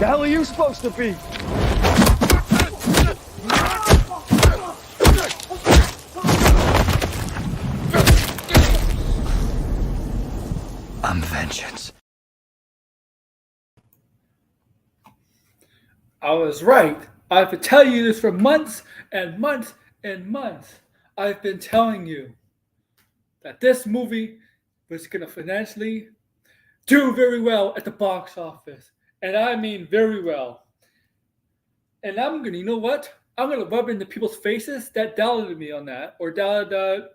The hell are you supposed to be? I'm vengeance. I was right. I've been telling you this for months and months and months. I've been telling you that this movie was going to financially do very well at the box office. And I mean very well. And I'm going to, you know what? I'm going to rub into people's faces that doubted me on that or doubted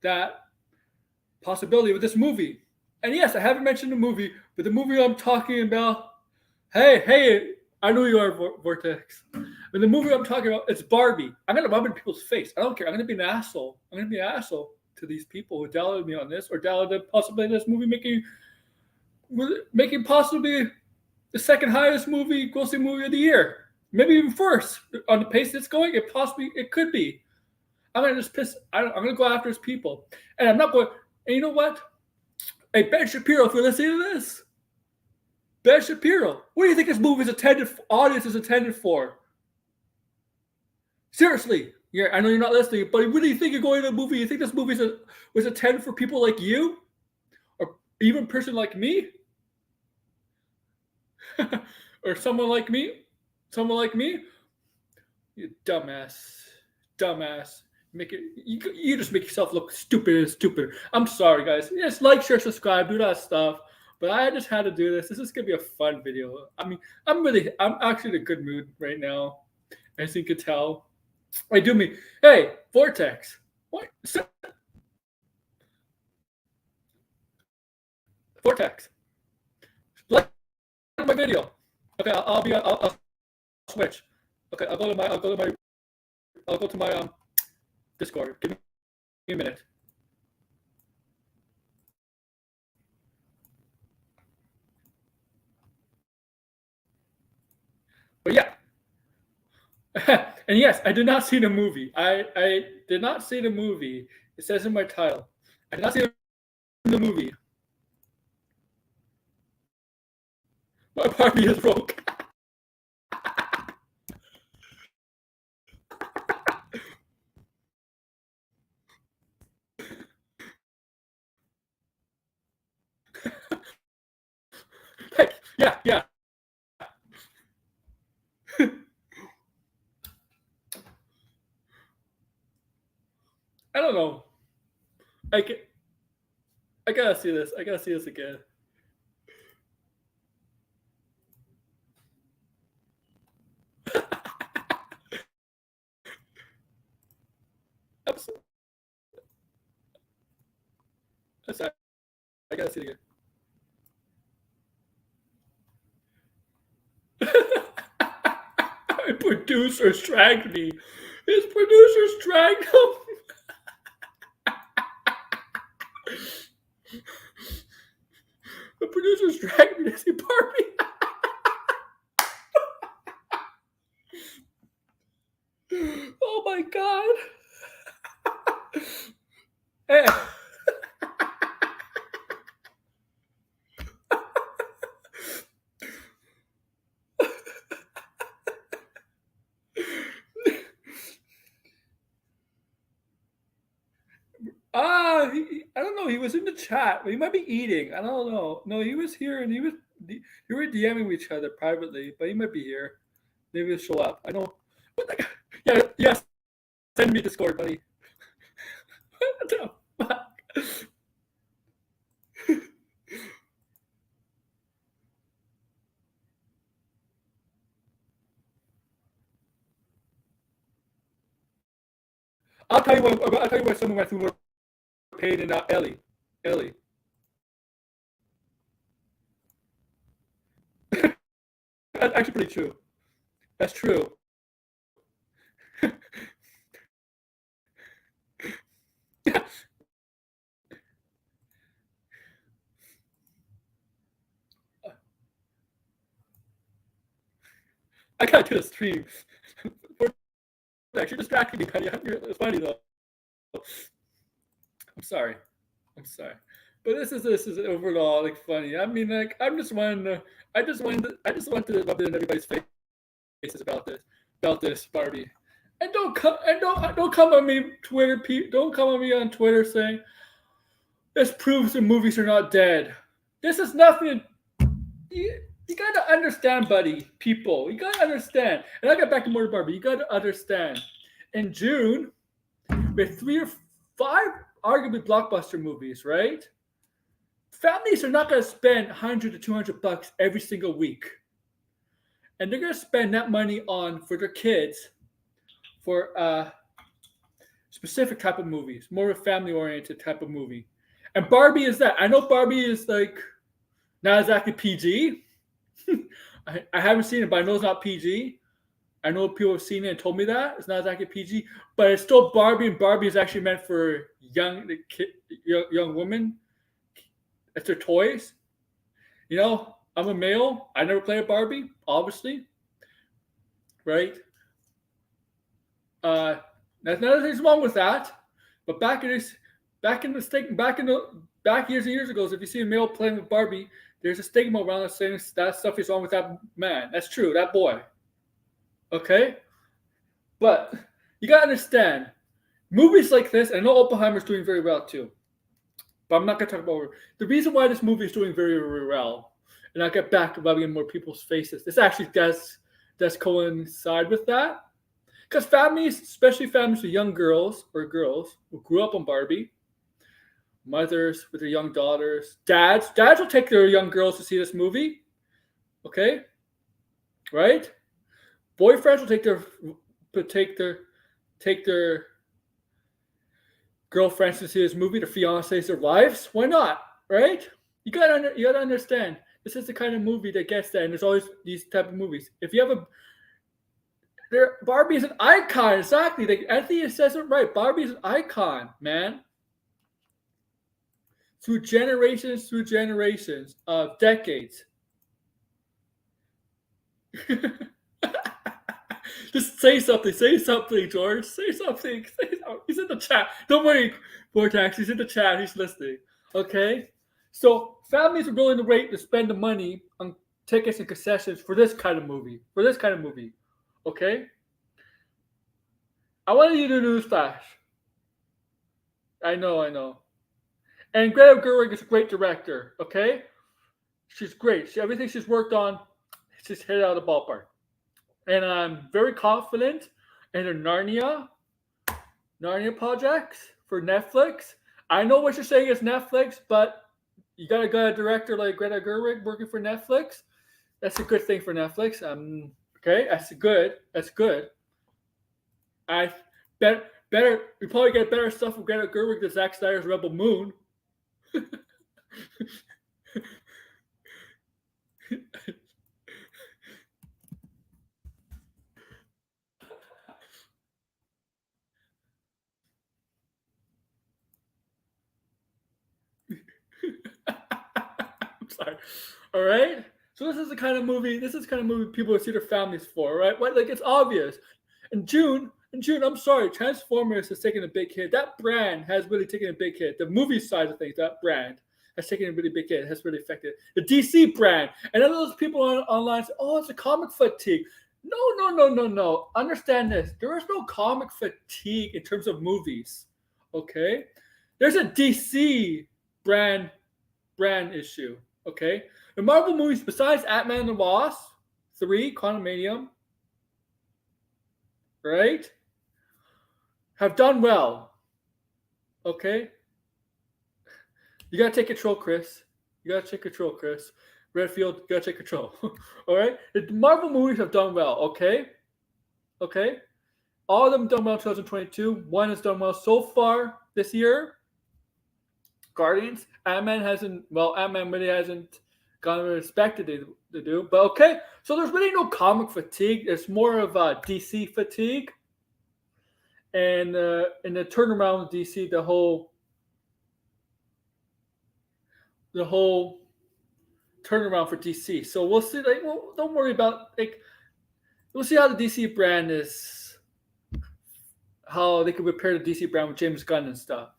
that possibility with this movie. And yes, I haven't mentioned the movie, but the movie I'm talking about, hey, I know you are, Vortex. But the movie I'm talking about, it's Barbie. I'm going to rub in people's face. I don't care. I'm going to be an asshole. I'm going to be an asshole to these people who doubted me on this or doubted possibly this movie making possibly the second highest grossing movie of the year. Maybe even first. On the pace it's going, it could be. I'm going to just piss. I'm going to go after his people. And I'm not going, and you know what? Hey, Ben Shapiro, if you're listening to this, Ben Shapiro, what do you think this movie's audience is intended for? Seriously, yeah, I know you're not listening, but what do you think you're going to the movie? You think this movie was intended for people like you, or even a person like me, or someone like me? You dumbass. You just make yourself look stupid and stupider. I'm sorry, guys. Just like, share, subscribe, do that stuff. But I just had to do this. This is gonna be a fun video. I mean, I'm actually in a good mood right now, as you can tell. Hey, Vortex. What? Vortex. Like my video. Okay, I'll switch. Okay, I'll go to my Discord. Give me a minute. But yeah. And yes, I did not see the movie. I did not see the movie. It says in my title. I did not see the movie. My Barbie is broke. Hey, yeah. I don't know. I gotta see this. I gotta see this again. I'm sorry. I gotta see it again. Producers dragged me. His producers dragged him. The producers dragged me to see Barbie. Oh my god. Hey. I don't know. He was in the chat. He might be eating. I don't know. No, he was here and you were DMing each other privately, but he might be here. Maybe he'll show up. I don't. What the? Yeah. Yes. Send me Discord, buddy. What the fuck? I'll tell you what some of my food were paid in Ellie. That's actually pretty true. That's true. I gotta do a stream. You're distracting me, buddy. It's funny though. I'm sorry. But this is overall like funny. I mean, like I just wanted to rub it in everybody's faces about this Barbie. And don't come at me don't come at me on Twitter saying this proves the movies are not dead. This is nothing. You gotta understand, buddy. People, you gotta understand. And I got back to more Barbie. You gotta understand. In June, with 3 or 5 arguably blockbuster movies, right? Families are not gonna spend 100 to 200 bucks every single week, and they're gonna spend that money on for their kids for specific type of movies, more of a family oriented type of movie. And Barbie is that. I know Barbie is like not exactly PG. I haven't seen it, but I know it's not PG. I know people have seen it and told me that it's not exactly PG, but it's still Barbie, and Barbie is actually meant for young women. It's their toys. You know, I'm a male. I never played a Barbie, obviously, right? Uh, there's nothing wrong with that. But back in back years and years ago, if you see a male playing with Barbie, there's a stigma around us saying that stuff is wrong with that man. That's true, that boy. Okay, but you gotta understand, movies like this. I know Oppenheimer's doing very well too, but I'm not gonna talk about it. The reason why this movie is doing very, very well, and I'll get back to rubbing in more people's faces. This actually does coincide with that. Because families, especially families with young girls or girls who grew up on Barbie, mothers with their young daughters, dads will take their young girls to see this movie. Okay, right? Boyfriends will take their girlfriends to see this movie, their fiancés, their wives. Why not? Right? You gotta understand. This is the kind of movie that gets that, and there's always these type of movies. If you have Barbie is an icon, exactly. Like Anthony says it right. Barbie is an icon, man. Through generations of decades. Just say something. Say something, George. Say something. He's in the chat. Don't worry, Vortex. He's in the chat. He's listening. Okay? So families are willing to wait to spend the money on tickets and concessions for this kind of movie. Okay? I want you to do newsflash. I know. And Greta Gerwig is a great director, okay? She's great. Everything she's worked on, she's hit out of the ballpark. And I'm very confident in her Narnia projects for Netflix. I know what you're saying is Netflix, but you got a director like Greta Gerwig working for Netflix. That's a good thing for Netflix. Okay, that's good. I bet better. We probably get better stuff from Greta Gerwig than Zack Snyder's Rebel Moon. I'm sorry. All right. So this is the kind of movie. People would see their families for, right? What? Like it's obvious. In June, I'm sorry, Transformers has taken a big hit. That brand has really taken a big hit. The movie side of things, that brand has taken a really big hit. It has really affected the DC brand. And then those people online say, "Oh, it's a comic fatigue." No. Understand this. There is no comic fatigue in terms of movies. Okay, there's a DC brand issue. Okay, the Marvel movies besides Ant-Man and the Wasp 3, Quantumanium, right, have done well. Okay? You gotta take control, Chris. Redfield, you gotta take control. All right? The Marvel movies have done well, okay? Okay? All of them done well in 2022. One has done well so far this year. Guardians. Ant-Man really hasn't gone as expected to do. But okay, so there's really no comic fatigue. It's more of a DC fatigue. And in the turnaround of DC, the whole turnaround for DC. So we'll see. Like, well, don't worry about we'll see how the DC brand is, how they can repair the DC brand with James Gunn and stuff.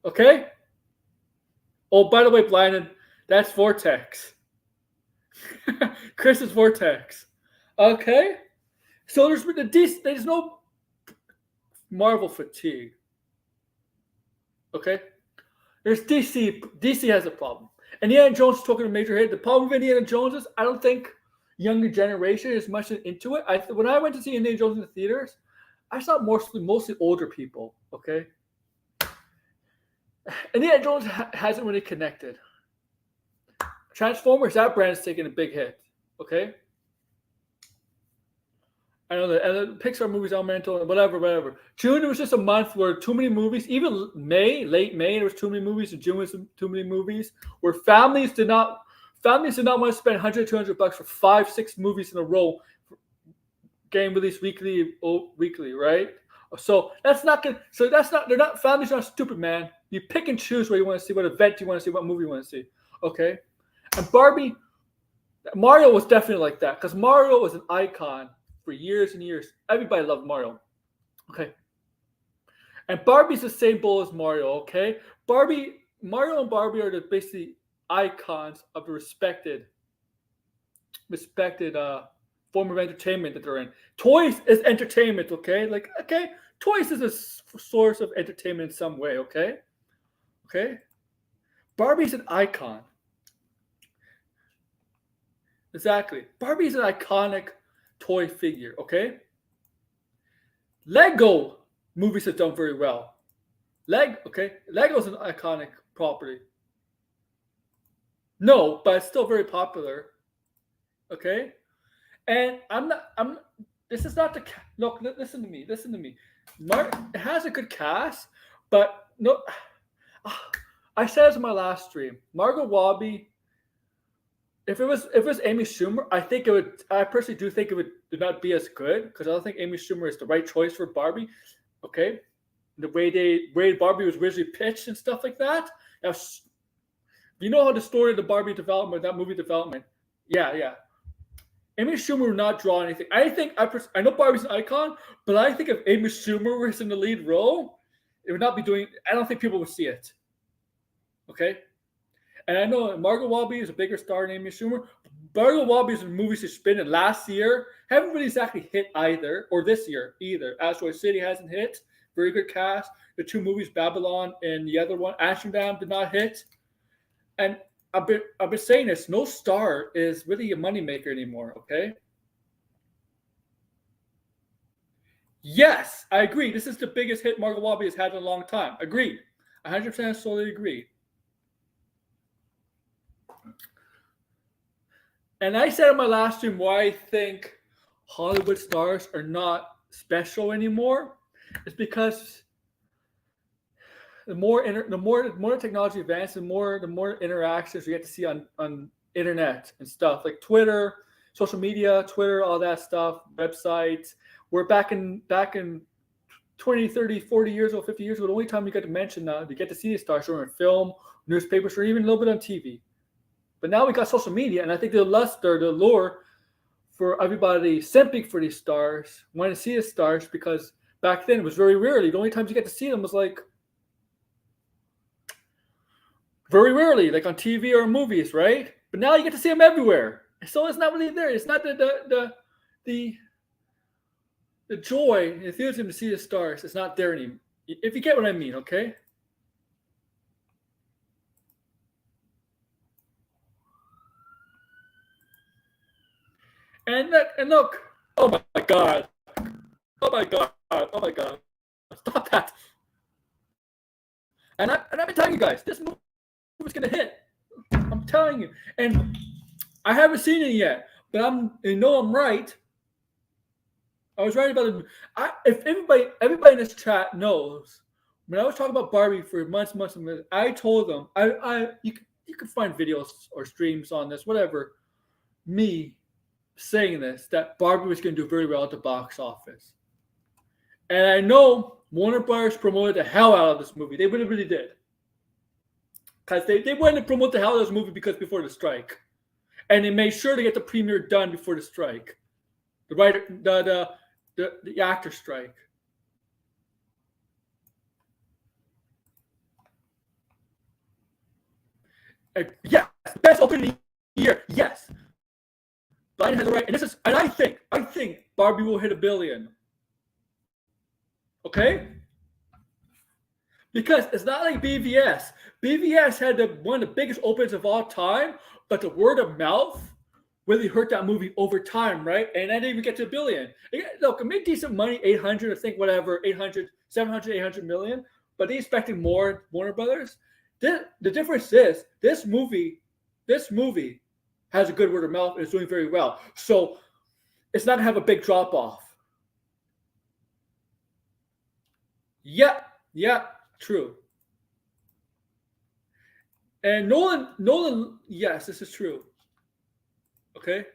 Okay. Oh, by the way, Blinded, that's Vortex. Chris is Vortex. Okay? So there's no Marvel fatigue. Okay? There's DC. DC has a problem. Indiana Jones is talking a major hit. The problem with Indiana Jones is I don't think younger generation is much into it. When I went to see Indiana Jones in the theaters, I saw mostly older people. Okay, Indiana Jones hasn't really connected. Transformers, that brand is taking a big hit. Okay, I know that, and the Pixar movies, Elemental, whatever. June, it was just a month where too many movies. Even late May, there was too many movies. And June was too many movies where families did not want to spend $100-$200 for 5-6 movies in a row, getting released weekly, right? So that's not good. So that's not. They're not. Families are not stupid, man. You pick and choose what you want to see, what event you want to see, what movie you want to see. Okay, and Barbie, Mario was definitely like that because Mario was an icon for years and years. Everybody loved Mario. Okay. And Barbie's the same bowl as Mario, okay? Mario and Barbie are basically icons of the respected form of entertainment that they're in. Toys is entertainment, okay? Toys is a source of entertainment in some way, okay? Okay? Barbie's an icon. Exactly. Barbie's an iconic toy figure, okay? Lego movies have done very well. Lego's an iconic property. No, but it's still very popular. Okay? And this is not the look, listen to me. It has a good cast, but no, I said this in my last stream. Margot Robbie, if it was Amy Schumer, I personally do think it would not be as good because I don't think Amy Schumer is the right choice for Barbie. Okay, the way Barbie was originally pitched and stuff like that. Now, you know how the story of the Barbie development, that movie development. Yeah. Amy Schumer would not draw anything. I know Barbie's an icon, but I think if Amy Schumer was in the lead role, it would not be doing. I don't think people would see it. Okay. And I know Margot Robbie is a bigger star than Amy Schumer. Margot Robbie's movies she's been in last year haven't really exactly hit either, or this year either. Asteroid City hasn't hit. Very good cast. The two movies, Babylon and the other one, Amsterdam, did not hit. And I've been saying this. No star is really a moneymaker anymore. Okay. Yes, I agree. This is the biggest hit Margot Robbie has had in a long time. Agreed. 100% solely agree. And I said in my last stream why I think Hollywood stars are not special anymore. It's because the more technology advances, the more interactions we get to see on internet and stuff like Twitter, social media, all that stuff, websites. We're back in 20, 30, 40 years old, 50 years ago. The only time you get to mention you get to see these stars are in film, newspapers, or even a little bit on TV. But now we got social media, and I think the lure for everybody simping for these stars, wanting to see the stars, because back then it was very rarely. The only times you get to see them was like very rarely, like on TV or movies, right? But now you get to see them everywhere. So it's not really there. It's not the joy and enthusiasm to see the stars. It's not there anymore. If you get what I mean, okay? And look, oh my god, stop that! And I've been telling you guys, this movie is gonna hit. I'm telling you, and I haven't seen it yet, but I'm right. I was right about it. If everybody in this chat knows, when I was talking about Barbie for months, I told them you can find videos or streams on this, whatever. Me saying this, that Barbie was going to do very well at the box office. And I know Warner Brothers promoted the hell out of this movie. They really did. Because they wanted to promote the hell out of this movie before the strike. And they made sure to get the premiere done before the strike. The actor strike. Yes, best opening of the year. Yes, Biden has it right, and I think Barbie will hit 1 billion. Okay, because it's not like BVS. BVS had one of the biggest opens of all time, but the word of mouth really hurt that movie over time, right? And I didn't even get to 1 billion. Look, it made decent money, 800, I think, whatever, 800, 700, 800 million, but they expected more, Warner Brothers. The difference is this movie has a good word of mouth and it's doing very well. So it's not going to have a big drop off. Yeah, yeah, true. And Nolan, yes, this is true. Okay.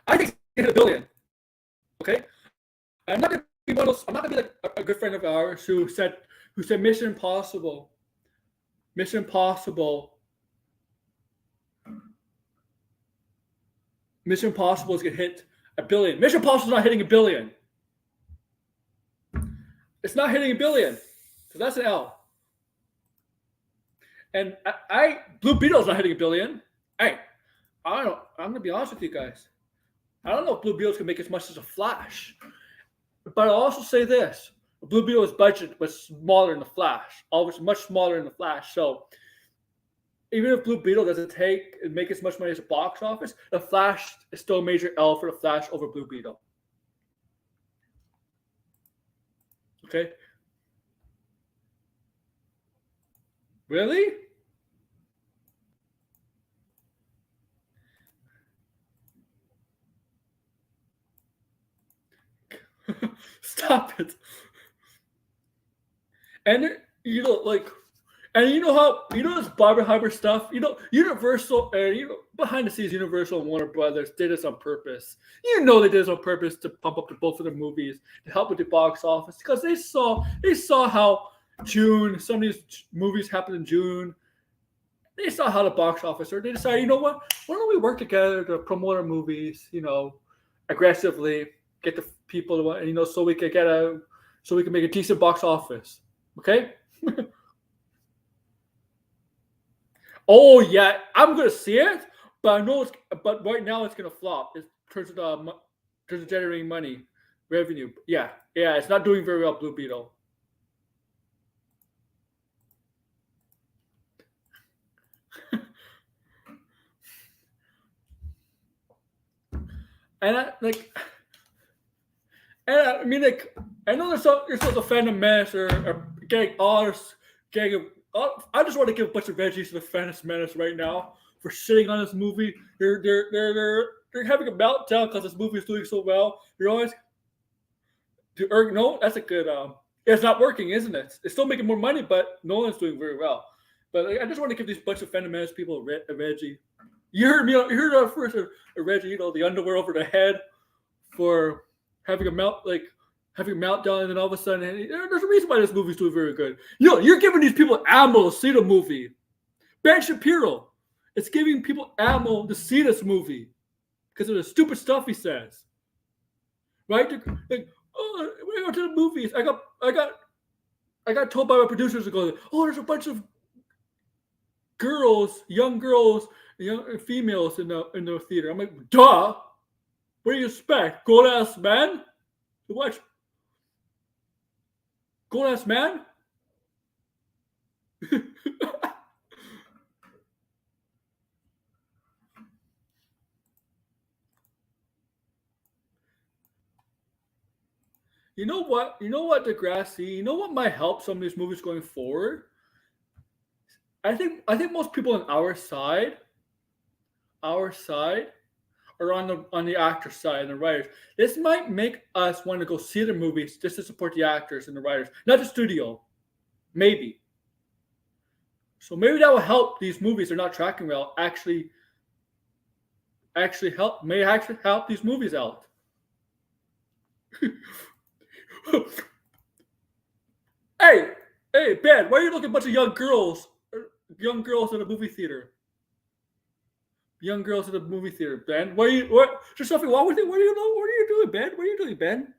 I think it's gonna hit 1 billion. Okay. I'm not gonna be one of those. I'm not gonna be like a good friend of ours who said Mission Impossible. Mission Impossible. Mission Impossible is gonna hit 1 billion. Mission Impossible is not hitting 1 billion. It's not hitting 1 billion. So that's an L. And Blue Beetle's not hitting 1 billion. Hey, I don't. I'm gonna be honest with you guys. I don't know if Blue Beetle's gonna make as much as a Flash. But I'll also say this: Blue Beetle's budget was smaller than the Flash. Always much smaller than the Flash. So even if Blue Beetle doesn't make as much money as the box office, the Flash is still a major L for the Flash over Blue Beetle. Okay. Really? Stop it. And like, and this Barbenheimer stuff. Universal, behind the scenes, Universal and Warner Brothers did this on purpose. They did this on purpose to pump up both of their movies to help with the box office because they saw how some of these movies happened in June. They saw how the box office worked. They decided, why don't we work together to promote our movies, aggressively, get the people to, so we can so we can make a decent box office. Okay. Oh yeah, I'm gonna see it, but I know but right now it's gonna flop. In terms of generating money, revenue. Yeah, it's not doing very well. Blue Beetle. And I mean, like, I know there's a Phantom Menace or gang ours, gang of. I just want to give a bunch of veggies to the Phantom Menace right now for shitting on this movie. They're having a meltdown because this movie is doing so well. You're always no, that's a good. It's not working, isn't it? It's still making more money, but Nolan's doing very well. But I just want to give these bunch of Phantom Menace people a veggie. You heard me. You heard first a Reggie, the underwear over the head for having a meltdown, and then all of a sudden, there's a reason why this movie's doing very good. You're giving these people ammo to see the movie. Ben Shapiro, it's giving people ammo to see this movie because of the stupid stuff he says. Right? Like, oh, when I go to the movies, I got told by my producers to go, oh, there's a bunch of young girls, young females in the theater. I'm like, duh. What do you expect? Gold ass man? What? Gold ass man? You know what? Degrassi. You know what might help some of these movies going forward? I think most people on our side, or on the actor side and the writers. This might make us want to go see the movies just to support the actors and the writers, not the studio. Maybe. So maybe that will help these movies they're not tracking well actually help these movies out. hey, Ben, why are you looking at a bunch of young girls in a movie theater? Young girls in the movie theater, Ben. There's something wrong with it? What are you doing, Ben? What are you doing, Ben?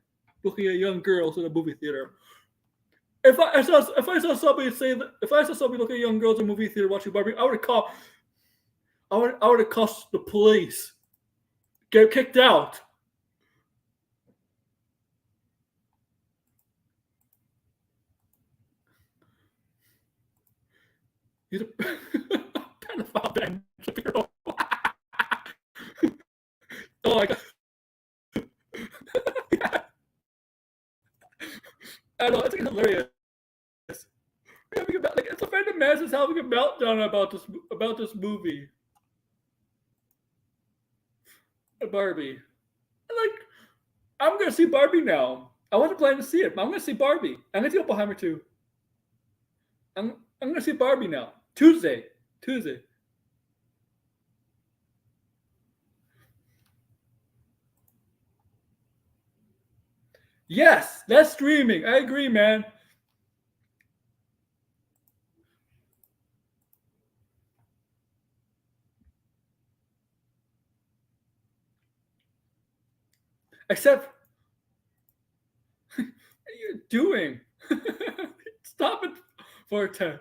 looking at young girls in a movie theater. If I saw somebody say that, if I saw somebody looking at young girls in a movie theater watching Barbie, I would have called the police, get kicked out. He's a pedophile Ben Shapiro. Oh my god. I know, it's hilarious. It's a friend of Mass is having a meltdown about this movie. Barbie. Like, I'm gonna see Barbie now. I wasn't planning to see it, but I'm gonna see Barbie. I'm gonna see Oppenheimer too. I'm gonna see Barbie now. Tuesday. Tuesday. Yes, that's streaming. I agree, man. Except, what are you doing? Stop it for a test.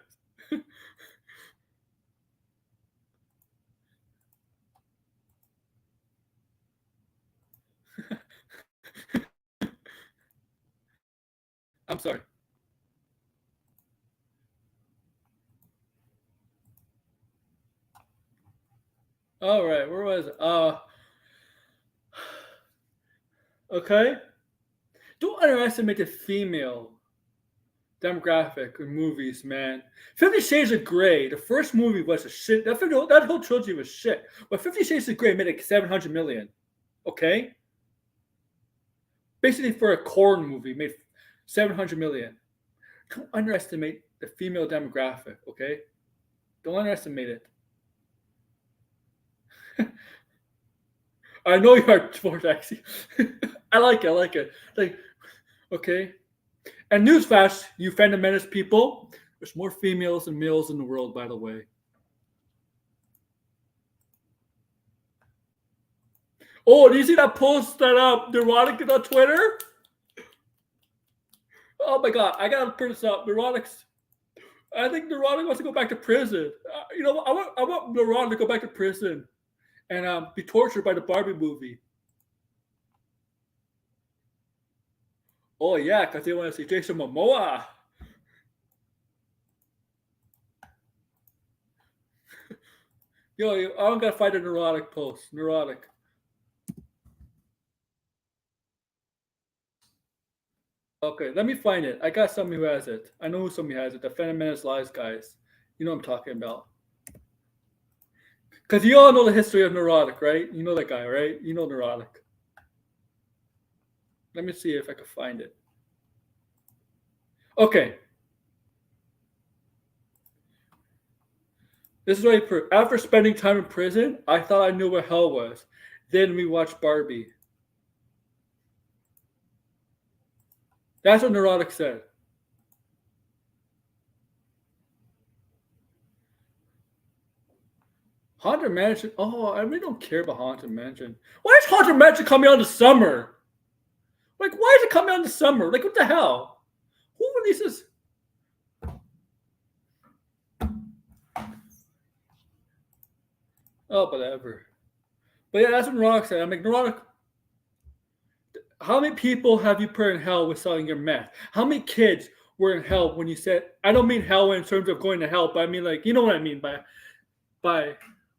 I'm sorry. All right, where was it? Okay. Don't underestimate the female demographic in movies, man. 50 Shades of Grey, the first movie was a shit. That whole trilogy was shit. But 50 Shades of Grey made like 700 million. Okay? Basically, for a corn movie, made 700 million. Don't underestimate the female demographic, okay? Don't underestimate it. I know you are sports actually. I like it. I like it. Like, okay. And newsflash, you Phantom Menace people, there's more females than males in the world, by the way. Oh, do you see that post that Neurotic did on Twitter? Oh my god, I gotta print this out. Neurotics. I think Neurotic wants to go back to prison. You know, I want Neurotic to go back to prison and be tortured by the Barbie movie. Oh yeah, because they want to see Jason Momoa. Yo, I don't gotta find a Neurotic post. Neurotic. Okay, let me find it. I got somebody who has it. I know who somebody has it. The Phantom Menace Lies guys. You know what I'm talking about. Because you all know the history of Neurotic, right? You know that guy, right? You know Neurotic. Let me see if I can find it. Okay. This is what he after spending time in prison, I thought I knew what hell was. Then we watched Barbie. That's what Neurotic said. Haunted Mansion. Oh, I really don't care about Haunted Mansion. Why is Haunted Mansion coming out in the summer? Like, why is it coming out in the summer? Like, what the hell? Who releases? Oh, whatever. But yeah, that's what Neurotic said. I'm like, Neurotic, how many people have you put in hell with selling your meth? How many kids were in hell when you said? I don't mean hell in terms of going to hell, but I mean like you know what I mean by,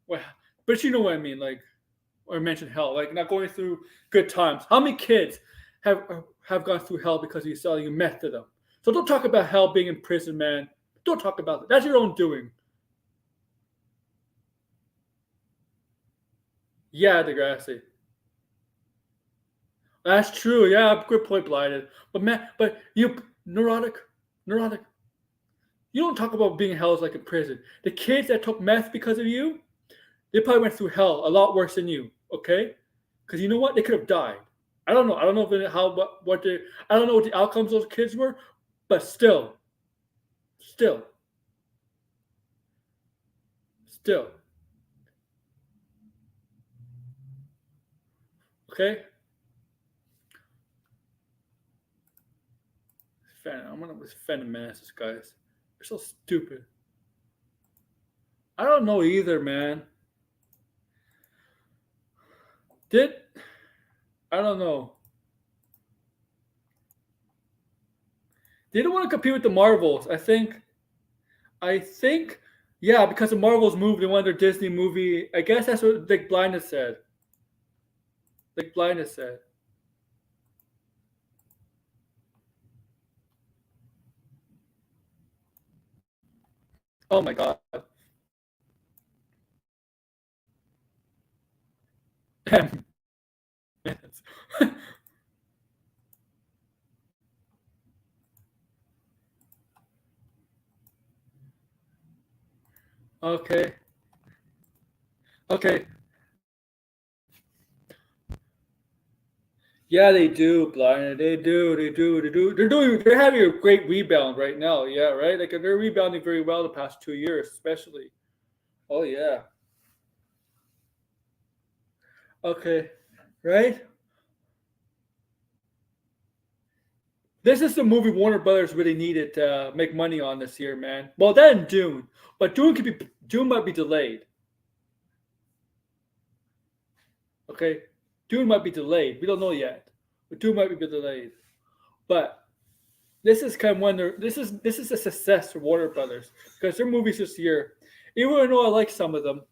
well, but you know what I mean like, or I mentioned hell, like not going through good times. How many kids have gone through hell because you're selling meth to them? So don't talk about hell being in prison, man. Don't talk about it. That's your own doing. Yeah, Degrassi. That's true. Yeah, good point, Blinded. But man, but you neurotic. You don't talk about being hell as like in prison. The kids that took meth because of you, they probably went through hell a lot worse than you. Okay, because you know what? They could have died. I don't know. I don't know if how what the I don't know what the outcomes of those kids were, but still, still. Okay. I'm gonna defend the Menaces, guys. They're so stupid. I don't know either, man. Did I don't know. They don't want to compete with the Marvels. I think, yeah, because the Marvels moved, they wanted their Disney movie. I guess that's what Dick Blindness said. Dick Blindness said. Oh my god. Okay. Okay. Yeah, they do, Blind. They do. They do. They do. They're doing. They're having a great rebound right now. Yeah, right. Like they're rebounding very well the past 2 years, especially. Oh yeah. Okay. Right. This is the movie Warner Brothers really needed to make money on this year, man. Well, then Dune, but Dune might be delayed. Okay, Dune might be delayed. We don't know yet, but Dune might be delayed. But this is kind of wonder. This is a success for Warner Brothers because their movies this year, even though I like some of them,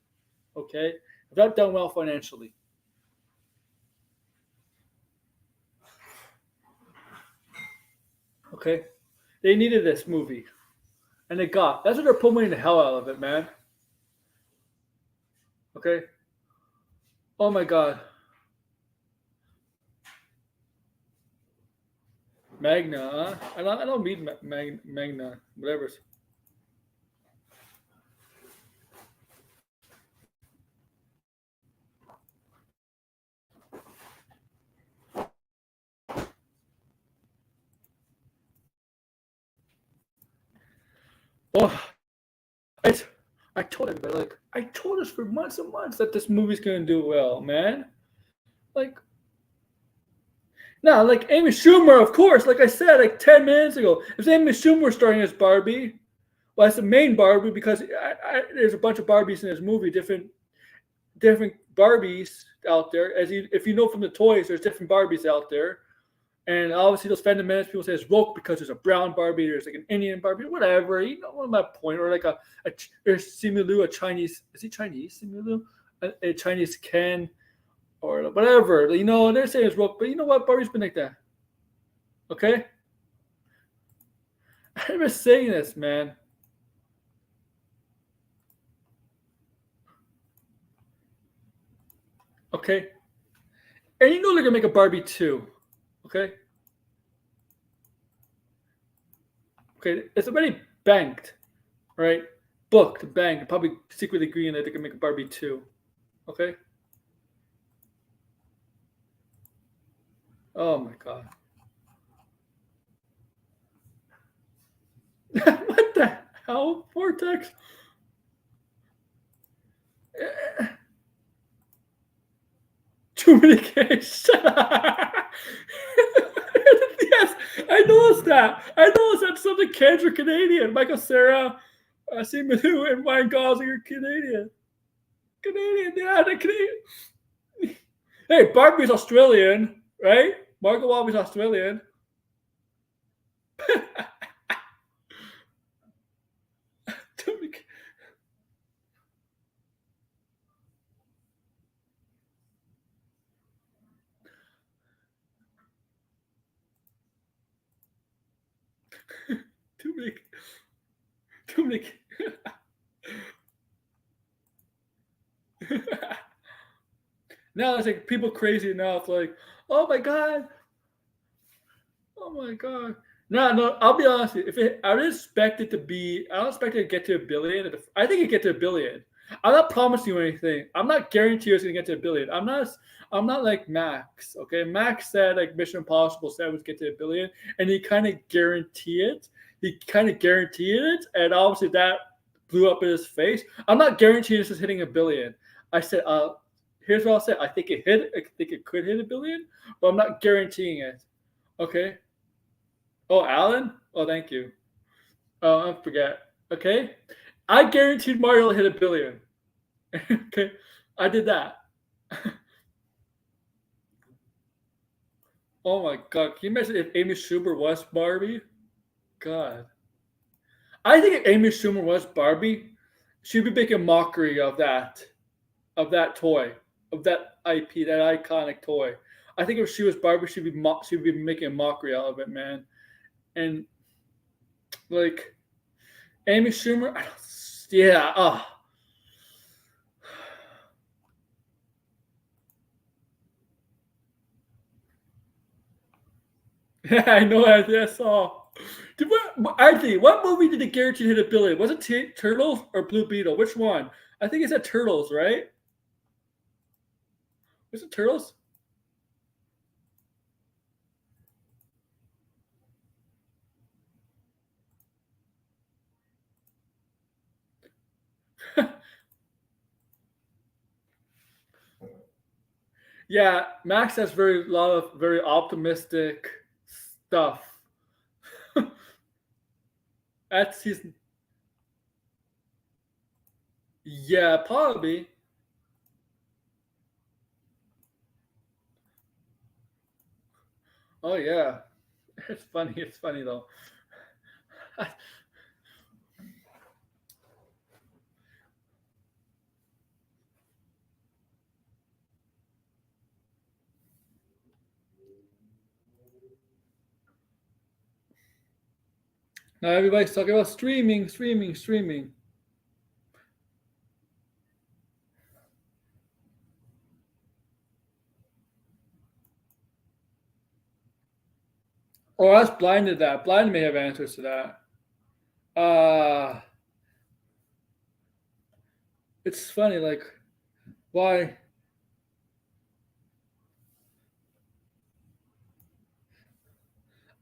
okay, have not done well financially. Okay, they needed this movie, and they got. That's what they're pulling the hell out of it, man. Okay. Oh my god, Magna. Huh? I don't read Magna. Whatever. Oh, I, I told everybody, like, I told us for months and months that this movie's gonna do well, man. Like, now, like Amy Schumer, of course, like I said, like 10 minutes ago, if Amy Schumer starring as Barbie, well, it's the main Barbie because there's a bunch of Barbies in this movie, different Barbies out there. If you know from the toys, there's different Barbies out there. And obviously, those fandom minutes, people say it's woke because there's a brown Barbie, there's like an Indian Barbie, whatever. You know, what my point? Or like there's Simu a Chinese, is he Chinese, Simu a Chinese Ken, or whatever. You know, they're saying it's woke, but you know what? Barbie's been like that. Okay? I'm just saying this, man. Okay? And you know they're going to make a Barbie too. Okay? Okay, it's already banked, right? Booked, banked, probably secretly agreeing that they can make a Barbie too. Okay? Oh my god. What the hell, Vortex? Too many gays. Yes, I noticed that. I noticed that some of the kids are Canadian. Michael Sarah, Simu, and Ryan Gosling are Canadian. Canadian, yeah, they're Canadian. Hey, Barbie's Australian, right? Margot Robbie's Australian. Too many, too many, too many. Now it's like people crazy now. It's like, oh my god, oh my god. No, no. I'll be honest. I would expect it to be, I don't expect it to get to a billion. I think it get to a billion. I'm not promising you anything. I'm not guaranteeing it's gonna get to a billion. I'm not. I'm not like Max. Okay, Max said like Mission Impossible said it would get to a billion, and he kind of guaranteed it. He kind of guaranteed it, and obviously that blew up in his face. I'm not guaranteeing this is hitting a billion. I said, here's what I'll say. I think I think it could hit a billion, but I'm not guaranteeing it. Okay. Oh, Alan? Oh, thank you. Oh, I forget. Okay. I guaranteed Mario will hit a billion. Okay. I did that. Oh my god. Can you imagine if Amy Schumer was Barbie? God. I think if Amy Schumer was Barbie, she'd be making mockery of that toy, of that IP, that iconic toy. I think if she was Barbie, she'd be making a mockery out of it, man. And like Amy Schumer, yeah, yeah, I know. I saw. Anthony, what movie did the guarantee hit a billion? Was it Turtles or Blue Beetle? Which one? I think it's at Turtles, right? Was it Turtles? Yeah, Max has very lot of very optimistic stuff. That's his. Yeah, probably. Oh yeah, it's funny. It's funny though. Now everybody's talking about streaming, streaming, streaming. Oh, that's blinded. That blind may have answers to that. Uh it's funny. Like why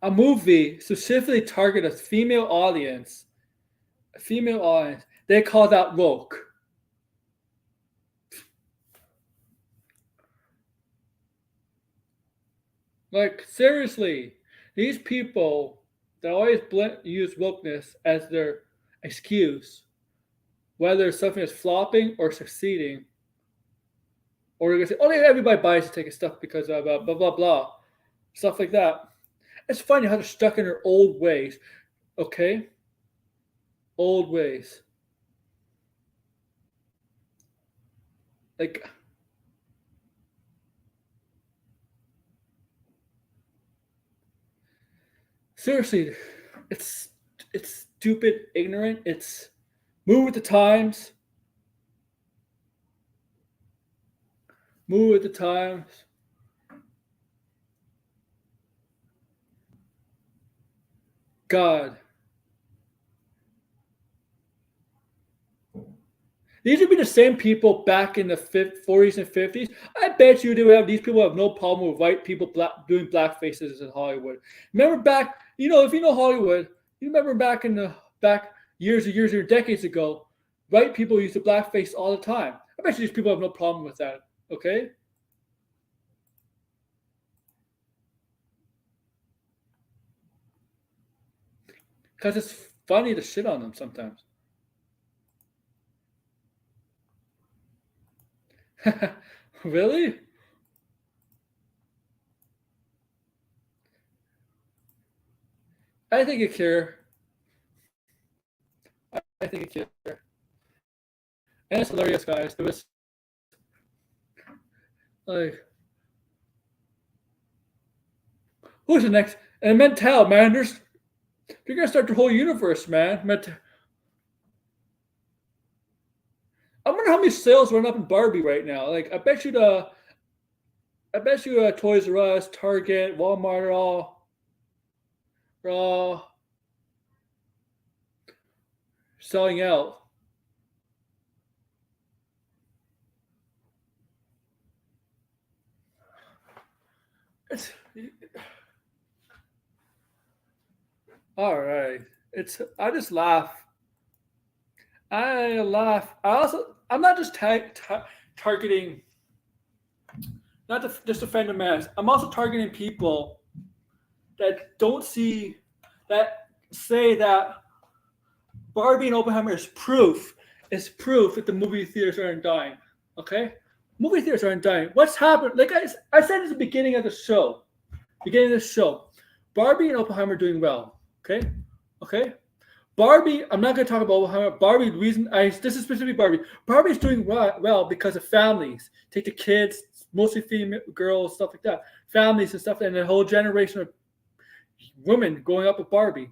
a movie specifically target a female audience. They call that woke. Like seriously, these people that always use wokeness as their excuse, whether something is flopping or succeeding, or you're gonna say, "Oh, yeah, everybody buys to take stuff because of blah blah blah," stuff like that. It's funny how they're stuck in their old ways. Okay, old ways. Like seriously, it's it's stupid, ignorant. It's move with the times. Move with the times. God, these would be the same people back in the 40s and 50s. I bet you do have these people have no problem with white people doing black faces in Hollywood. Remember back, if you know Hollywood, you remember back in the back years or decades ago, white people used to blackface all the time. I bet you these people have no problem with that. Okay, because it's funny to shit on them sometimes. Really? I think you care. I think you care. And it's hilarious, guys. There was like, who's the next? And Mental, man, they're gonna start the whole universe, man. I wonder how many sales run up in Barbie right now. Like, I bet you, Toys R Us, Target, Walmart are all selling out. It's all right. It's I just laugh. I laugh. I'm not just targeting not to just offend a mass. I'm also targeting people that don't see that say that Barbie and Oppenheimer is proof. Is proof that the movie theaters aren't dying. Okay, movie theaters aren't dying. What's happened? Like I said at the beginning of the show, Barbie and Oppenheimer are doing well. Okay, okay. Barbie, I'm not going to talk about Oppenheimer. Barbie, the reason this is specifically Barbie. Barbie's doing well because of families. Take the kids, mostly female girls, stuff like that. Families and stuff, and a whole generation of women growing up with Barbie.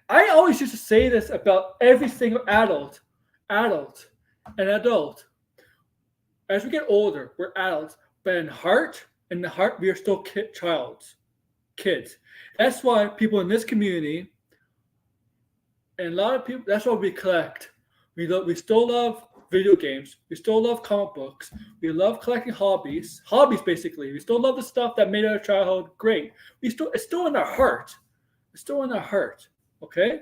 I always used to say this about every single adult, and adult. As we get older, we're adults, but in the heart, we are still kids. That's why people in this community and a lot of people. That's why we collect. We still love video games. We still love comic books. We love collecting hobbies basically. We still love the stuff that made our childhood great. It's still in our heart. It's still in our heart. Okay.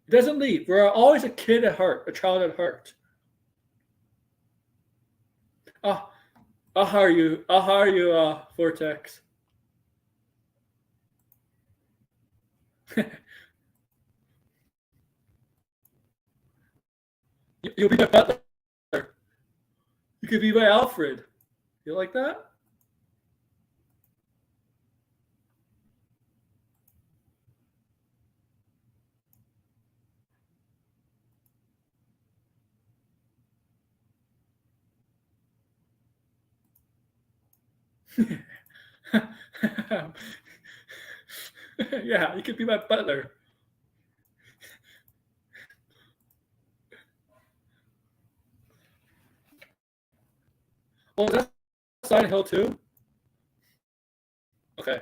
It doesn't leave. We're always a kid at heart, a child at heart. I'll hire you. Vortex. You'll be my butler. You could be my Alfred. You like that? Yeah, you could be my butler. Oh, that's Silent Hill too? Okay.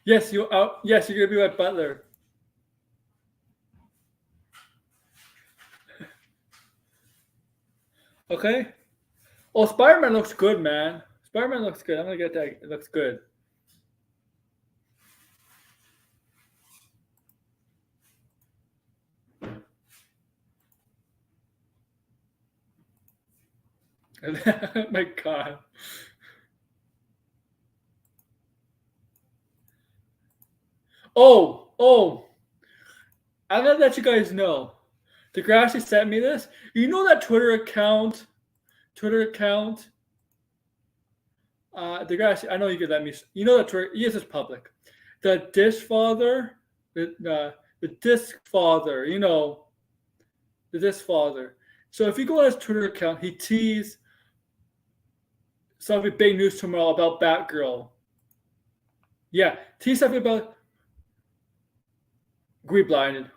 Yes, you're gonna be my butler. Okay. Oh, Spider-Man looks good, man. Spider-Man looks good. I'm gonna get that. It looks good. My God. Oh. I'm gonna let you guys know. Degrassi sent me this. You know that Twitter account. Degrassi, I know you could let me. You know that Twitter. Yes, it's public. The Dish Father, the Disc Father. You know, the Disc Father. So if you go on his Twitter account, he teased something big news tomorrow about Batgirl. Yeah, teased something about Green Blinded.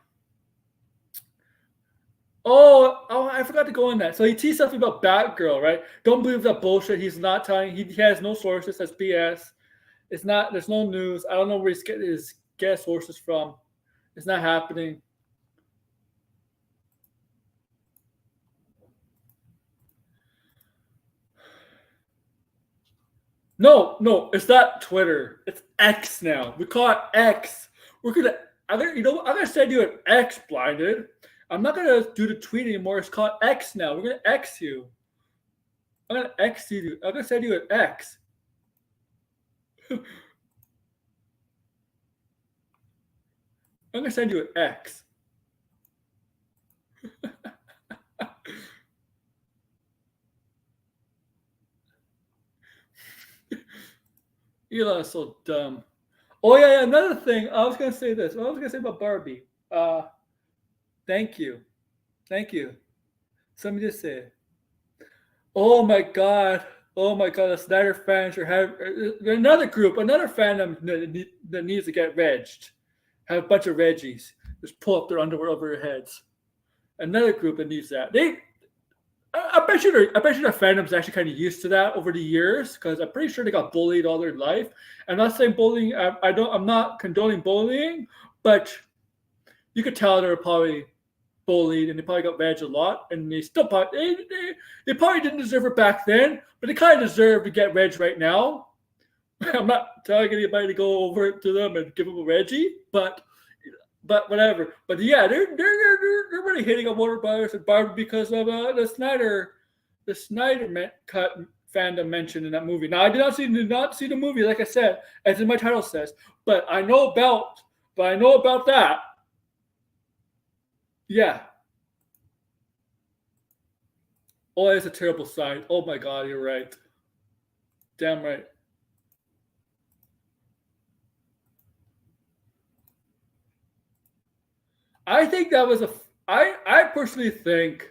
Oh, I forgot to go on that. So he teased something about Batgirl, right? Don't believe that bullshit. He's not telling. He has no sources. That's BS. It's not. There's no news. I don't know where he's getting his guest sources from. It's not happening. No, it's not Twitter. It's X now. We call it X. We're gonna. I'm gonna send you an X, blinded. I'm not gonna do the tweet anymore. It's called X now. We're gonna X you. I'm gonna X you. I'm gonna send you an X. I'm gonna send you an X. Elon's so dumb. Oh yeah. Another thing. I was gonna say this. What I was gonna say about Barbie. Thank you. Somebody just said, "Oh my god, the Snyder fans are having another group, another fandom that needs to get regged. Have a bunch of Reggies just pull up their underwear over their heads. Another group that needs that. I bet you their fandom's actually kind of used to that over the years because I'm pretty sure they got bullied all their life. I'm not saying bullying. I'm not condoning bullying, but you could tell they're probably bullied and they probably got veg a lot, and they still probably they probably didn't deserve it back then, but they kind of deserve to get veg right now. I'm not telling anybody to go over to them and give them a veggie, but whatever. But yeah, they're really hating on Warner Brothers and Barbie because of the Snyder cut fandom mentioned in that movie. Now I did not see the movie, like I said, as in my title says, but I know about that. Yeah. Oh, it's a terrible sight. Oh my God, you're right. Damn right. I think that was I personally think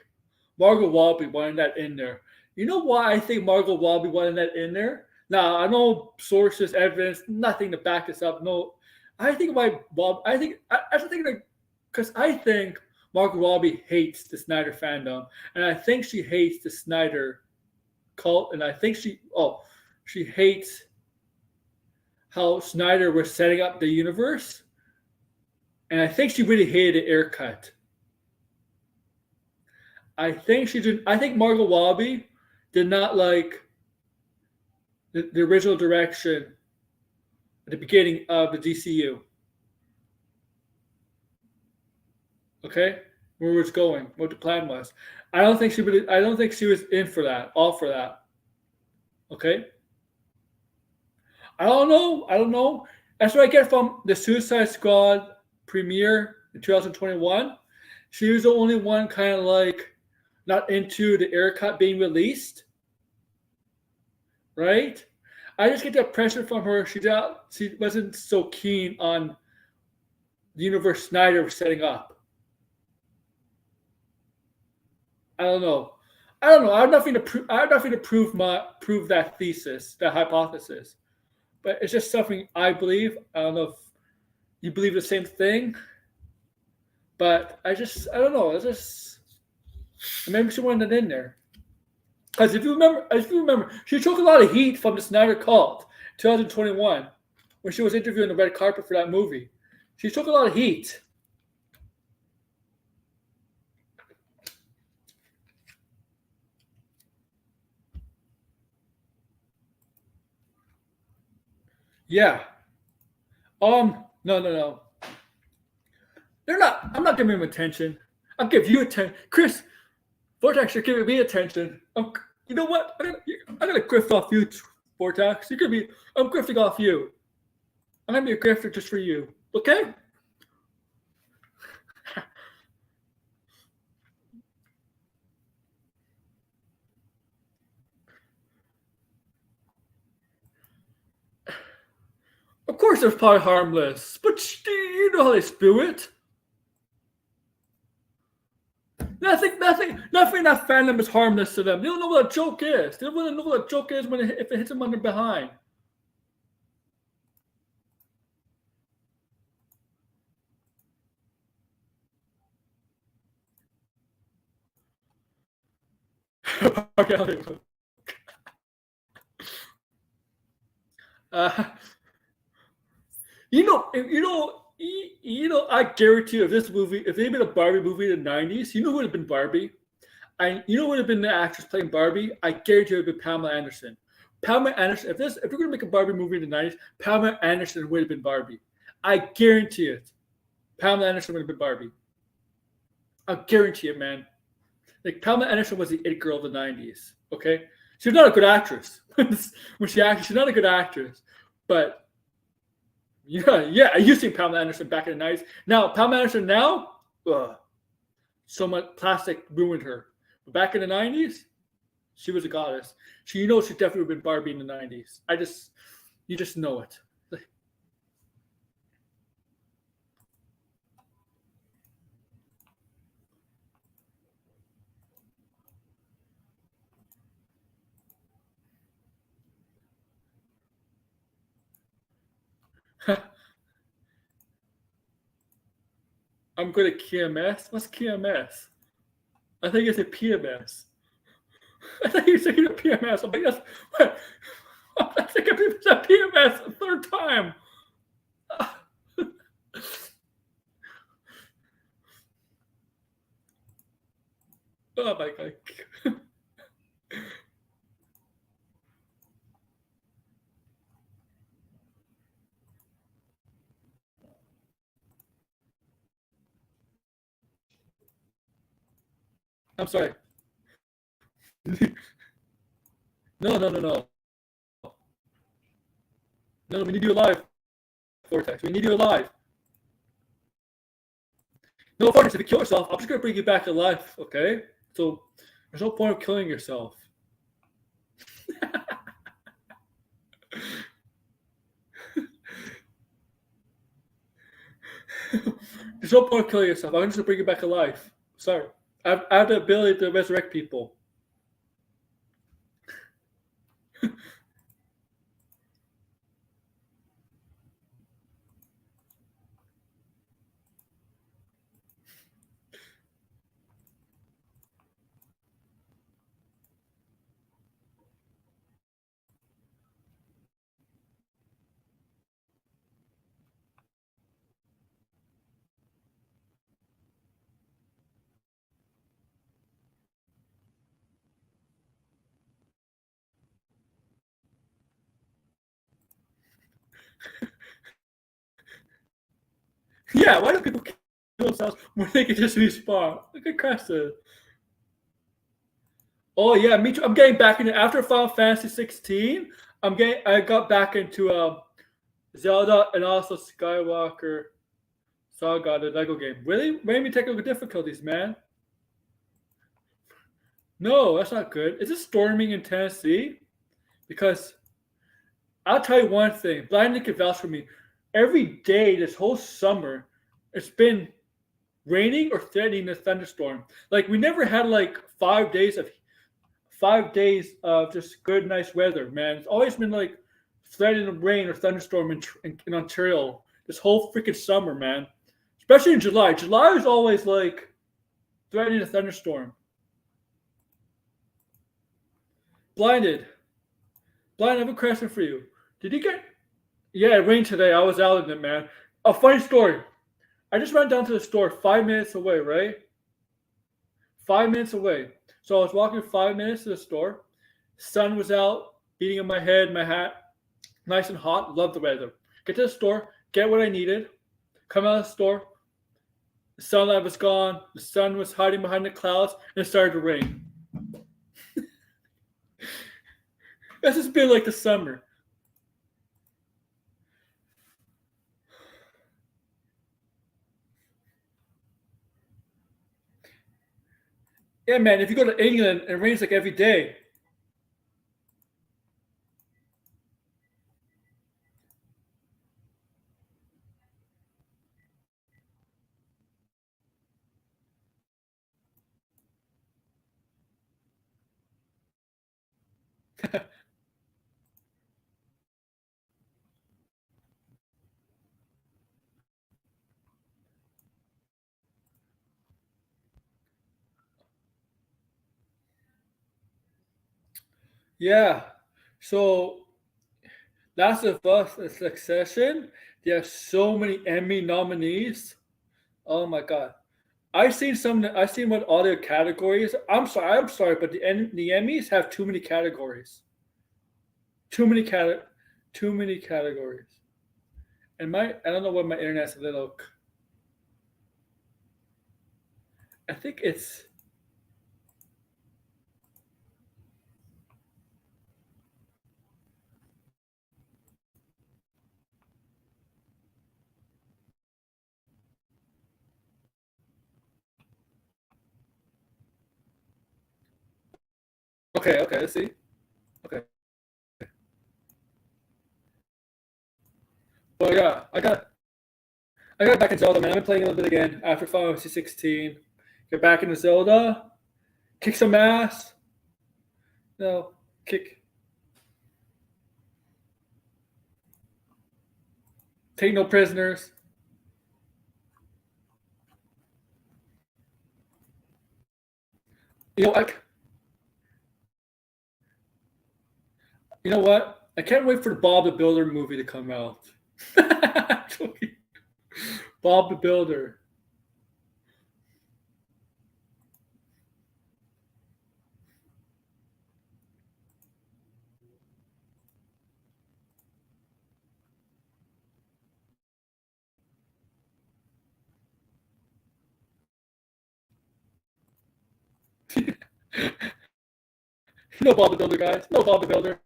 Margot Robbie wanted that in there. You know why I think Margot Robbie wanted that in there? Now I know sources, evidence, nothing to back this up. No, I think why Bob. I don't think that because I think Margot Robbie hates the Snyder fandom, and I think she hates the Snyder cult, and I think she hates how Snyder was setting up the universe, and I think she really hated the Air cut. I think she did. I think Margot Robbie did not like the original direction at the beginning of the DCU. Okay, where it's going, what the plan was. I don't think she really. I don't think she was in for that. All for that. Okay. I don't know. I don't know. That's what I get from the Suicide Squad premiere in 2021. She was the only one kind of like not into the Air cut being released, right? I just get the impression from her she wasn't so keen on the universe Snyder was setting up. I don't know. I don't know. I have nothing to prove. I have nothing to prove that thesis, that hypothesis. But it's just something I believe. I don't know if you believe the same thing, but I don't know. It's just maybe she wanted it in there. Because if you remember, she took a lot of heat from the Snyder Cult, 2021, when she was interviewing the red carpet for that movie. She took a lot of heat. Yeah. No. They're not. I'm not giving them attention. I'll give you attention, Chris. Vortex, you're giving me attention. You know what? I'm gonna grift off you, Vortex. I'm grifting off you. I'm gonna be a grifter just for you. Okay? Of course, they're probably harmless, but you know how they spew it. Nothing in that fandom is harmless to them. They don't know what a joke is. They don't want to know what a joke is if it hits them under behind. Okay. I guarantee you, if they made a Barbie movie in the '90s, you know who would have been Barbie? You know who would have been the actress playing Barbie? I guarantee it would have been Pamela Anderson. Pamela Anderson. If we're gonna make a Barbie movie in the '90s, Pamela Anderson would have been Barbie. I guarantee it. Pamela Anderson would have been Barbie. I guarantee it, man. Like Pamela Anderson was the it girl of the '90s. Okay, she's not a good actress. When she acted, she's not a good actress, but. Yeah. You've seen Pamela Anderson back in the '90s. Now, Pamela Anderson so much plastic ruined her. But back in the '90s, she was a goddess. She definitely would have been Barbie in the '90s. You just know it. I'm good at KMS. What's KMS? I think it's a PMS. I think you're thinking of PMS. I'm like, that's what? I think it's a PMS a third time. I'm sorry. No, no, no, no. No, we need you alive, Vortex. We need you alive. No, Vortex, if you kill yourself, I'm just gonna bring you back alive, okay? So there's no point of killing yourself. There's no point of killing yourself. I'm just gonna bring you back alive. Sorry. I have the ability to resurrect people. Yeah, why do people kill themselves when they can just respawn? Look at Cresta. Oh yeah, me too. I'm getting back into after Final Fantasy 16. I got back into Zelda and also Skywalker Saga, the Lego game. Really? Made me technical difficulties, man. No, that's not good. Is it storming in Tennessee? Because I'll tell you one thing. Blind Nick can vouch for me. Every day this whole summer, it's been raining or threatening a thunderstorm. Like we never had like 5 days of just good, nice weather, man. It's always been like threatening rain or thunderstorm in Ontario this whole freaking summer, man. Especially in July. July is always like threatening a thunderstorm. Blinded. Blind, I have a question for you. Did you get? Yeah, it rained today. I was out in it, man. A funny story. I just ran down to the store 5 minutes away, right? 5 minutes away. So I was walking 5 minutes to the store. Sun was out, beating on my head, my hat, nice and hot. Love the weather. Get to the store, get what I needed. Come out of the store. The sunlight was gone. The sun was hiding behind the clouds, and it started to rain. That's just been like the summer. Yeah, man. If you go to England, it rains like every day. Yeah. So Last of Us, a Succession. There are so many Emmy nominees. Oh my god. I've seen some. I've seen what all their categories. I'm sorry, but the Emmys have too many categories. Too many too many categories. And I don't know what my internet's a little. I think it's okay. Okay, let's see. Okay. Well, yeah, I got back in Zelda, man. I've been playing a little bit again after Final Fantasy 16. Get back into Zelda, kick some ass. No, kick, take no prisoners. You know, you know what? I can't wait for the Bob the Builder movie to come out. Bob the Builder. No Bob the Builder, guys. No Bob the Builder.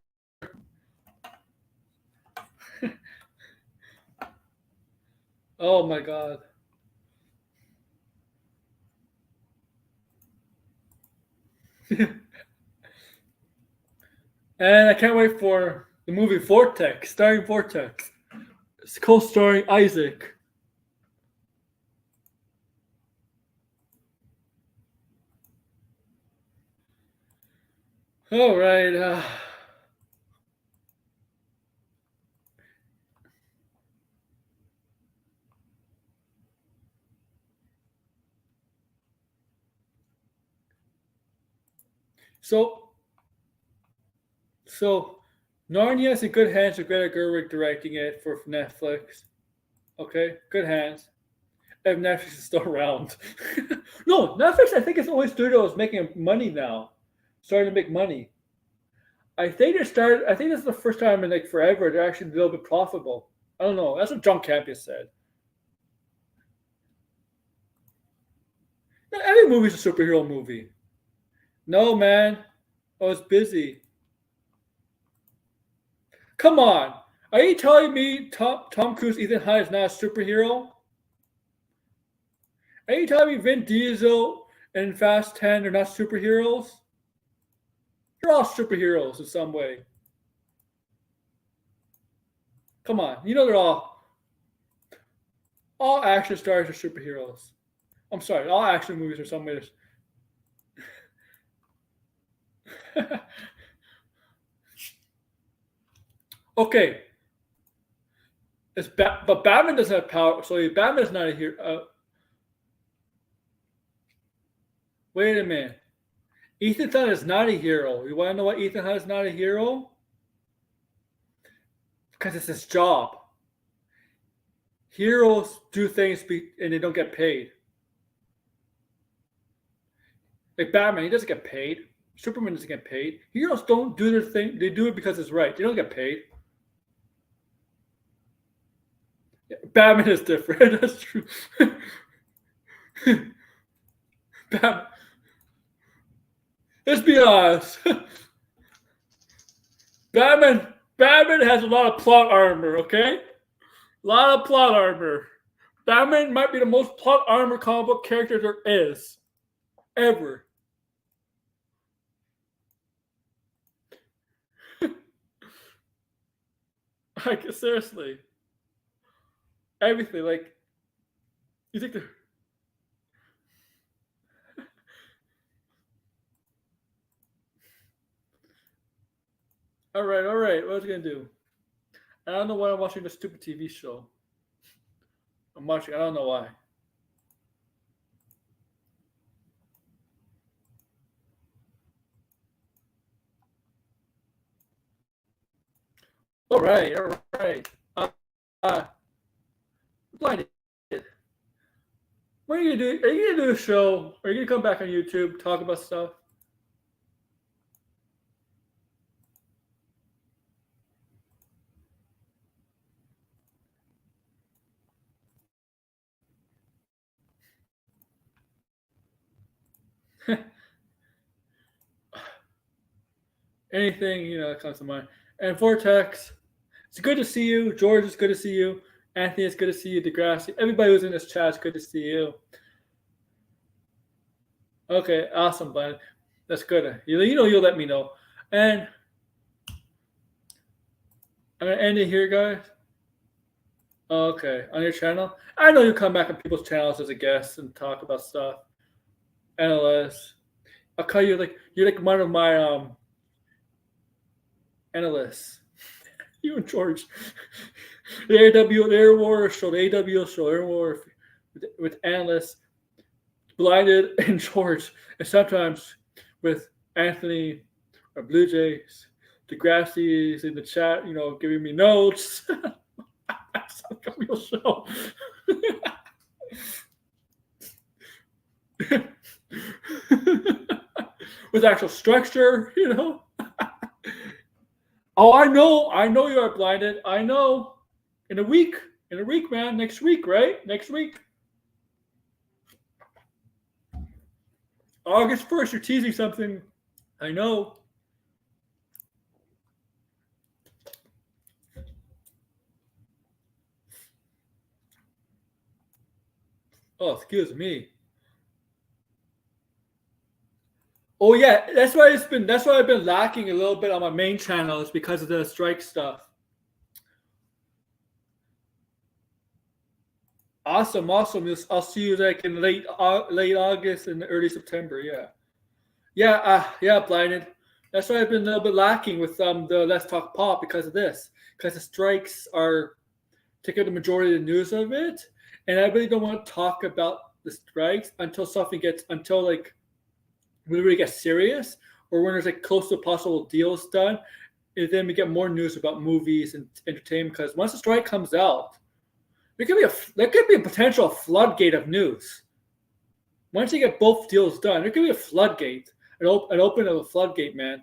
Oh my god. And I can't wait for the movie Vortex, starring Vortex. It's co-starring Isaac. All right. So, so Narnia's in good hands with Greta Gerwig directing it for Netflix. Okay, good hands. If Netflix is still around. No, Netflix, I think it's the only studio that's making money now. Starting to make money. I think they started. I think this is the first time in like forever they're actually a little bit profitable. I don't know. That's what John Campus said. Not every movie's a superhero movie. No, man. I was busy. Come on. Are you telling me Tom Cruise, Ethan Hunt is not a superhero? Are you telling me Vin Diesel and Fast 10 are not superheroes? They're all superheroes in some way. Come on. You know they're all action stars are superheroes. I'm sorry, all action movies are some ways. Okay. But Batman doesn't have power, so Batman is not a hero. Wait a minute. Ethan Hunt is not a hero. You want to know why Ethan Hunt is not a hero? Because it's his job. Heroes do things and they don't get paid. Like Batman, he doesn't get paid. Superman doesn't get paid. Heroes don't do their thing. They do it because it's right. They don't get paid. Yeah, Batman is different. That's true. Batman. Let's be honest. Batman has a lot of plot armor, okay? A lot of plot armor. Batman might be the most plot armor comic book character there is. Ever. Like, seriously. Everything, like, you think they're... All right. What was I going to do? I don't know why I'm watching this stupid TV show. I don't know why. All right. Blinded. What are you gonna do? Are you gonna do a show? Are you gonna come back on YouTube, talk about stuff? Anything that comes to mind. And Vortex, it's good to see you. George, it's good to see you. Anthony, it's good to see you. Degrassi, everybody who's in this chat, it's good to see you. Okay, awesome, bud. That's good. You'll let me know. And I'm gonna end it here, guys. Okay, on your channel. I know you come back on people's channels as a guest and talk about stuff. Analysts. I'll call you you're like one of my analysts. You and George. The Air War show, the AW show, Air War with analysts, Blinded and George, and sometimes with Anthony or Blue Jays, Degrassi's in the chat, giving me notes. That's a real show. With actual structure, Oh, I know you are blinded. I know. In a week, man. Next week, right? Next week. August 1st, you're teasing something. I know. Oh, excuse me. Oh yeah, that's why I've been lacking a little bit on my main channel is because of the strike stuff. Awesome, awesome. I'll see you like in late August and early September. Yeah, yeah, yeah. Blinded. That's why I've been a little bit lacking with the Let's Talk Pop because of this. Because the strikes are taking the majority of the news of it, and I really don't want to talk about the strikes until something gets until like we really get serious, or when there's like close to possible deals done, and then we get more news about movies and entertainment. Because once the strike comes out, there could be a potential floodgate of news. Once you get both deals done, there could be a floodgate, an open of a floodgate, man.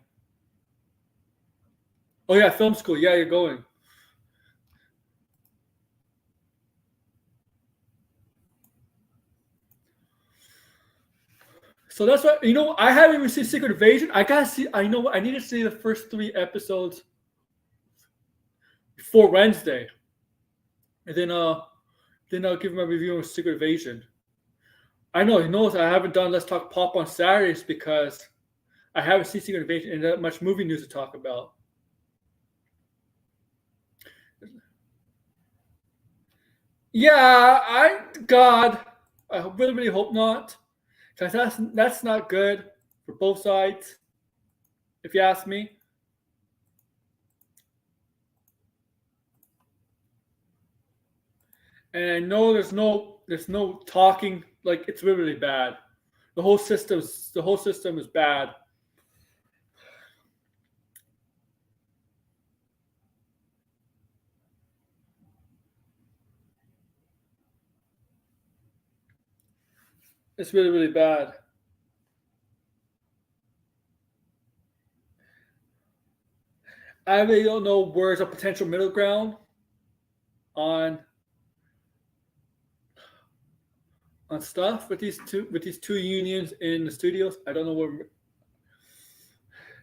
Oh yeah, film school. Yeah, you're going. So that's why I haven't even seen Secret Invasion. I gotta see. I know I need to see the first 3 episodes before Wednesday, and then I'll give my review on Secret Invasion. I know he knows I haven't done Let's Talk Pop on Saturdays because I haven't seen Secret Invasion and that much movie news to talk about. Yeah, I really really hope not, because that's not good for both sides, if you ask me. And I know there's no talking, like it's really, really bad. The whole system is bad. It's really really bad. I really don't know where's a potential middle ground on stuff with these two unions in the studios. I don't know where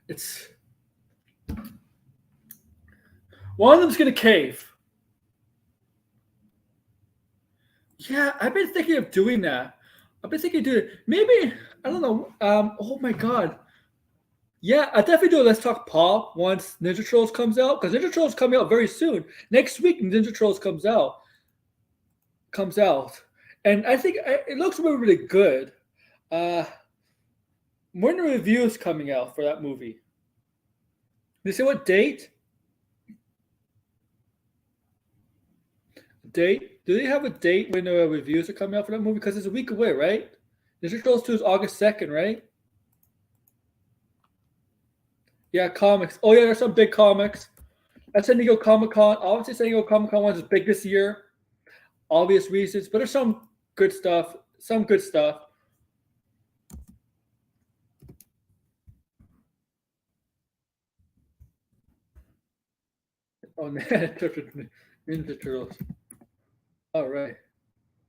it's one of them's gonna cave. Yeah, I've been thinking of doing that. I've been thinking of doing it. Maybe I don't know. Oh my god. Yeah, I definitely do. Let's talk pop once Ninja Trolls comes out because Ninja Trolls coming out very soon. Next week, Ninja Trolls comes out, and I think it looks really really good. Uh, when are reviews coming out for that movie? They say what date? Date? Do they have a date when the reviews are coming out for that movie? Because it's a week away, right? Ninja Trolls 2 is August 2nd, right? Yeah, comics. Oh yeah, there's some big comics. At San Diego Comic Con, obviously San Diego Comic Con was big this year, obvious reasons, but there's some good stuff. Some good stuff. Oh man, Ninja Turtles. All right,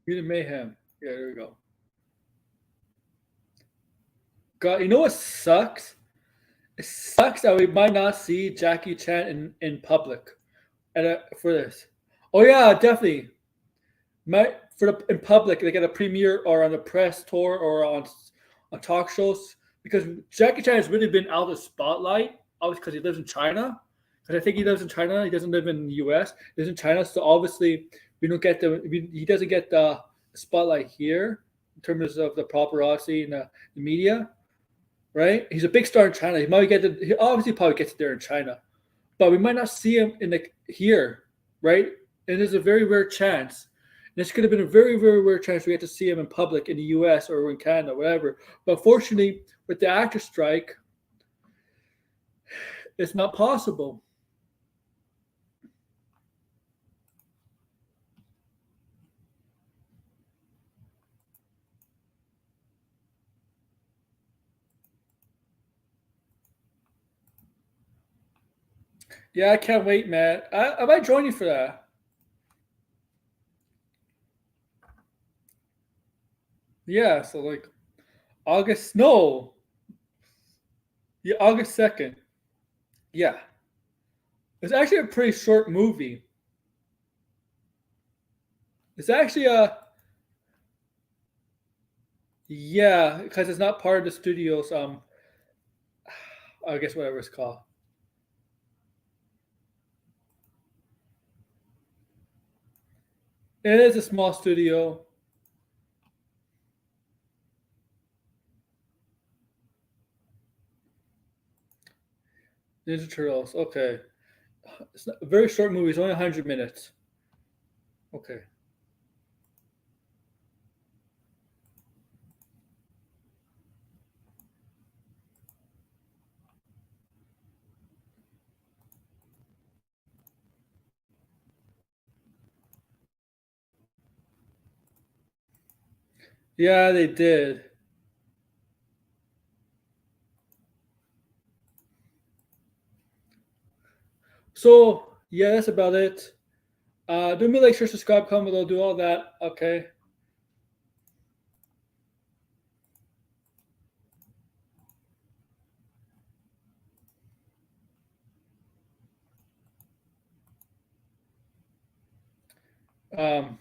Mutant Mayhem. Yeah, there we go. God, you know what sucks? It sucks that we might not see Jackie Chan in public for this. Oh yeah, definitely. Might for the in public, like at a premiere or on a press tour or on talk shows, because Jackie Chan has really been out of the spotlight, obviously because he lives in China. Because I think he lives in China. He doesn't live in the U.S. He lives in China, so obviously he doesn't get the spotlight here in terms of the paparazzi and the media, right? He's a big star in China. He obviously probably gets it there in China, but we might not see him in the here, right? And there's a very rare chance. This could have been a very, very rare chance we get to see him in public in the U.S. or in Canada, whatever. But fortunately, with the actor strike, it's not possible. Yeah, I can't wait, man. I might join you for that. Yeah, so like August, no. Yeah, August 2nd. Yeah. It's actually a pretty short movie. It's actually a, yeah, because it's not part of the studio's, I guess whatever it's called. It is a small studio. Ninja Turtles. Okay. It's not, a very short movie. It's only 100 minutes. Okay. Yeah, they did. So, yeah, that's about it. Do me like, share, subscribe, comment below, do all that. Okay. Um,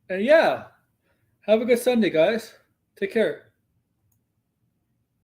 and yeah, have a good Sunday, guys. Take care.